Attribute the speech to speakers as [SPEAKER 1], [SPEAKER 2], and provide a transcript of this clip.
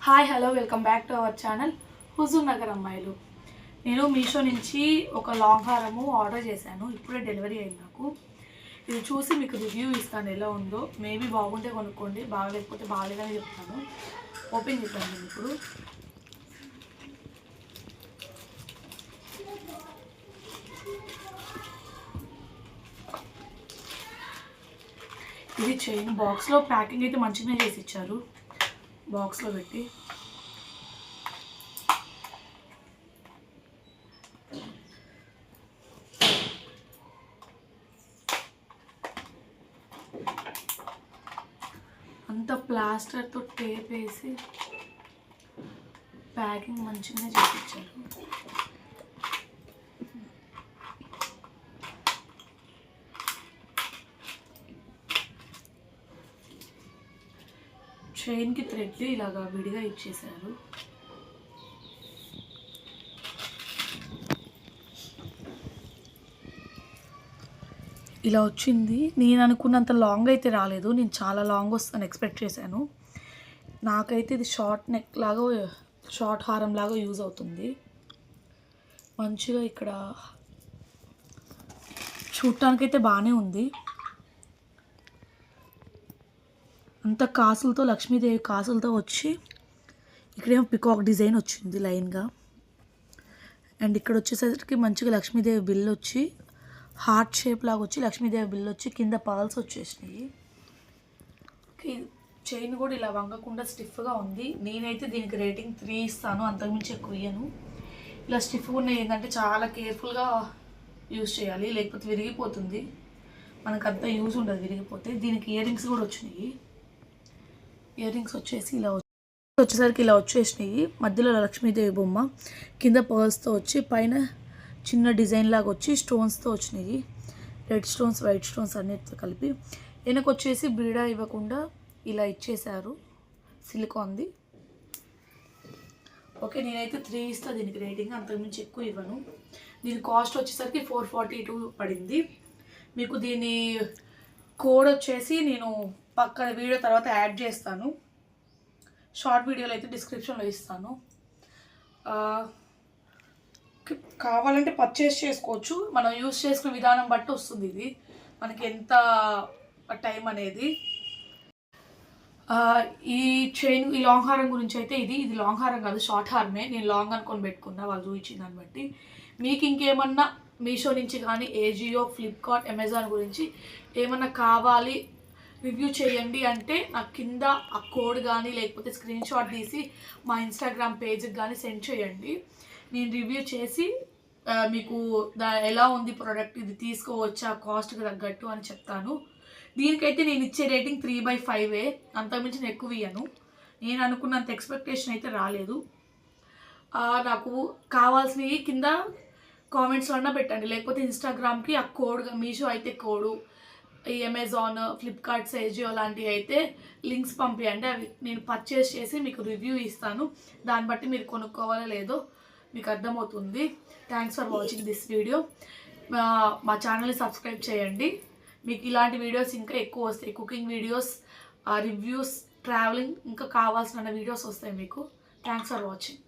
[SPEAKER 1] Hi hello welcome back to our channel Huzur Nagar అమ్మాయిలు. నేను మీషో నుంచి ఒక లాంగ్ హారము ఆర్డర్ చేశాను. ఇప్పుడే డెలివరీ అయింది నాకు. ఇది చూసి మీకు రివ్యూ ఇస్తాను ఎలా ఉందో. మేబీ బాగుంటే కొనుక్కోండి, బాగలేకపోతే బాగలేదని చెప్తాను. ఓపెన్ చేద్దాం ఇప్పుడు. ఇది చైన్ బాక్స్లో ప్యాకింగ్ అయితే మంచిగానే చేసి ఇచ్చారు. బాక్స్లో పెట్టి అంత ప్లాస్టర్తో టేప్ వేసి ప్యాకింగ్ మంచిగానే చేయించారు. చైన్కి థ్రెడ్లు ఇలాగా విడిగా ఇచ్చేసారు. ఇలా వచ్చింది. నేను అనుకున్నంత లాంగ్ అయితే రాలేదు. నేను చాలా లాంగ్ వస్తాను ఎక్స్పెక్ట్ చేశాను. నాకైతే ఇది షార్ట్ నెక్ లాగా, షార్ట్ హారం లాగా యూజ్ అవుతుంది. మంచిగా ఇక్కడ చూడటానికైతే బాగానే ఉంది. అంత కాసులతో, లక్ష్మీదేవి కాసులతో వచ్చి ఇక్కడేమో పికాక్ డిజైన్ వచ్చింది లైన్గా. అండ్ ఇక్కడ వచ్చేసరికి మంచిగా లక్ష్మీదేవి బిల్ వచ్చి హార్ట్ షేప్ లాగా వచ్చి లక్ష్మీదేవి బిల్ వచ్చి కింద పర్ల్స్ వచ్చేసినాయి. చైన్ కూడా ఇలా వంగకుండా స్టిఫ్గా ఉంది. నేనైతే దీనికి రేటింగ్ 3 ఇస్తాను, అంతకుమించి ఎక్కువ ఇయ్యను. ఇలా స్టిఫ్గా ఉన్నాయి ఏంటంటే చాలా కేర్ఫుల్గా యూజ్ చేయాలి, లేకపోతే విరిగిపోతుంది. మనకు అంత యూజ్ ఉండదు విరిగిపోతే. దీనికి ఇయర్ రింగ్స్ కూడా వచ్చినాయి. ఇయర్ రింగ్స్ వచ్చేసి ఇలా వచ్చేసరికి ఇలా వచ్చేసినాయి. మధ్యలో లక్ష్మీదేవి బొమ్మ, కింద పర్ల్స్తో వచ్చి పైన చిన్న డిజైన్ లాగా వచ్చి స్టోన్స్తో వచ్చినాయి. రెడ్ స్టోన్స్, వైట్ స్టోన్స్ అన్నిటితో కలిపి. వెనక వచ్చేసి బీడా ఇవ్వకుండా ఇలా ఇచ్చేసారు, సిలికాన్ది. ఓకే, నేనైతే 3 ఇస్తాను దీనికి రేటింగ్, అంతకుమించి ఎక్కువ ఇవ్వను. దీని కాస్ట్ వచ్చేసరికి 442 పడింది. మీకు దీని కోడ్ వచ్చేసి నేను పక్కన వీడియో తర్వాత యాడ్ చేస్తాను. షార్ట్ వీడియోలో అయితే డిస్క్రిప్షన్లో ఇస్తాను. కావాలంటే పర్చేస్ చేసుకోవచ్చు. మనం యూజ్ చేసుకునే విధానం బట్టి వస్తుంది ఇది మనకి ఎంత టైం అనేది. ఈ చైన్, ఈ లాంగ్ హారం గురించి అయితే ఇది లాంగ్ హారం కాదు, షార్ట్ హారమే. నేను లాంగ్ అనుకొని పెట్టుకున్నా వాళ్ళు చూపించిన దాన్ని బట్టి. మీకు ఇంకేమన్నా మీషో నుంచి కానీ ఏజియో, ఫ్లిప్కార్ట్, అమెజాన్ గురించి ఏమన్నా కావాలి రివ్యూ చేయండి అంటే నాకు కింద ఆ కోడ్ కానీ లేకపోతే స్క్రీన్ షాట్ తీసి మా ఇన్స్టాగ్రామ్ పేజ్కి కానీ సెండ్ చేయండి. నేను రివ్యూ చేసి మీకు ఎలా ఉంది ప్రోడక్ట్, ఇది తీసుకోవచ్చా కాస్ట్కి తగ్గట్టు అని చెప్తాను. దీనికైతే నేను ఇచ్చే రేటింగ్ 3/5, అంతకుమించి నేను ఎక్కువ ఇయ్యను. నేను అనుకున్నంత ఎక్స్పెక్టేషన్ అయితే రాలేదు. నాకు కావాల్సినవి కింద కామెంట్స్లో అన్నా పెట్టండి, లేకపోతే ఇన్స్టాగ్రామ్కి ఆ కోడ్, మీషో అయితే కోడు, ఈ అమెజాన్, ఫ్లిప్కార్ట్, ఏజియో లాంటివి అయితే లింక్స్ పంపించండి. అవి నేను పర్చేస్ చేసి మీకు రివ్యూ ఇస్తాను. దాన్ని బట్టి మీరు కొనుక్కోవాలో లేదో మీకు అర్థమవుతుంది. Thanks for watching this video. మా ఛానల్ని సబ్స్క్రైబ్ చేయండి. మీకు ఇలాంటి వీడియోస్ ఇంకా ఎక్కువ వస్తాయి. కుకింగ్ వీడియోస్, రివ్యూస్, ట్రావెలింగ్, ఇంకా కావాల్సిన వీడియోస్ వస్తాయి మీకు. Thanks for watching.